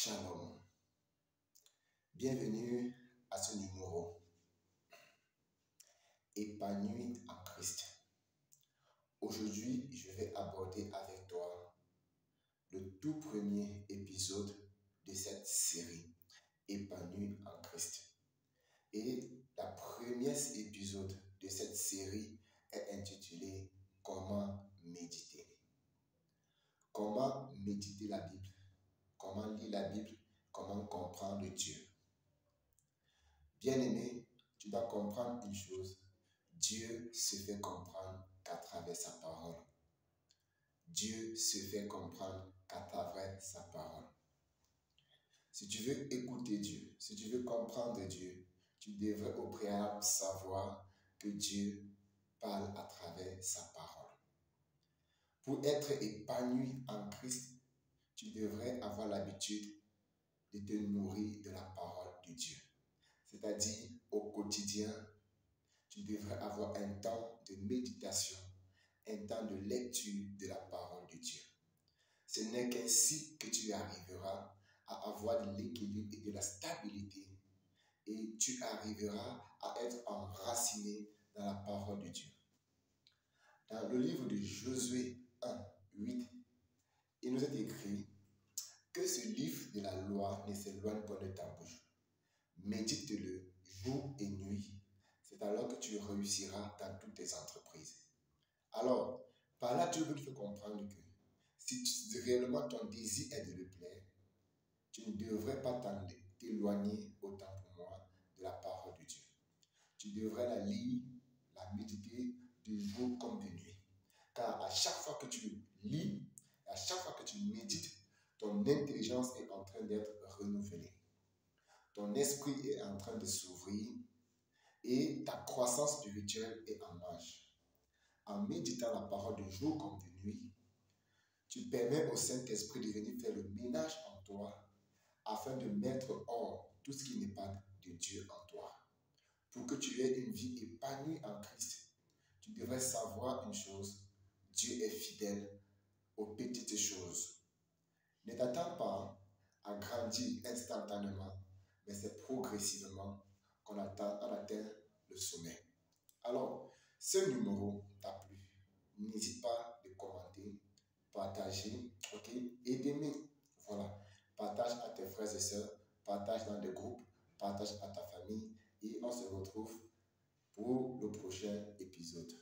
Shalom. Bienvenue à ce numéro Épanoui en Christ. Aujourd'hui, je vais aborder avec toi le tout premier épisode de cette série Épanoui en Christ. Et la première épisode de cette série est intitulé Comment méditer. Comment méditer la Bible? Comment lire la Bible? Comment comprendre Dieu? Bien-aimé, tu dois comprendre une chose. Dieu se fait comprendre qu'à travers sa parole. Dieu se fait comprendre qu'à travers sa parole. Si tu veux écouter Dieu, si tu veux comprendre Dieu, tu devrais au préalable savoir que Dieu parle à travers sa parole. Pour être épanoui en Christ, tu devrais avoir l'habitude de te nourrir de la parole de Dieu. C'est-à-dire, au quotidien, tu devrais avoir un temps de méditation, un temps de lecture de la parole de Dieu. Ce n'est qu'ainsi que tu arriveras à avoir de l'équilibre et de la stabilité et tu arriveras à être enraciné dans la parole de Dieu. Dans le livre de Josué 1, 8, il nous est écrit que ce livre de la loi ne s'éloigne pas de ta bouche. Médite-le jour et nuit. C'est alors que tu réussiras dans toutes tes entreprises. Alors, par là, Dieu veut te faire comprendre que si réellement ton désir est de le plaire, tu ne devrais pas t'éloigner autant pour moi de la parole de Dieu. Tu devrais la lire, la méditer de jour comme de nuit. Car à chaque fois que tu lis, à chaque fois que tu médites, ton intelligence est en train d'être renouvelée. Ton esprit est en train de s'ouvrir et ta croissance spirituelle est en marche. En méditant la parole de jour comme de nuit, tu permets au Saint-Esprit de venir faire le ménage en toi afin de mettre hors tout ce qui n'est pas de Dieu en toi. Pour que tu aies une vie épanouie en Christ, tu devrais savoir une chose, Dieu est fidèle aux petites choses. Ne t'attends pas à grandir instantanément, mais c'est progressivement qu'on atteint le sommet. Alors, ce numéro t'a plu. N'hésite pas de commenter, partager, ok, et d'aimer. Voilà, partage à tes frères et sœurs, partage dans des groupes, partage à ta famille et on se retrouve pour le prochain épisode.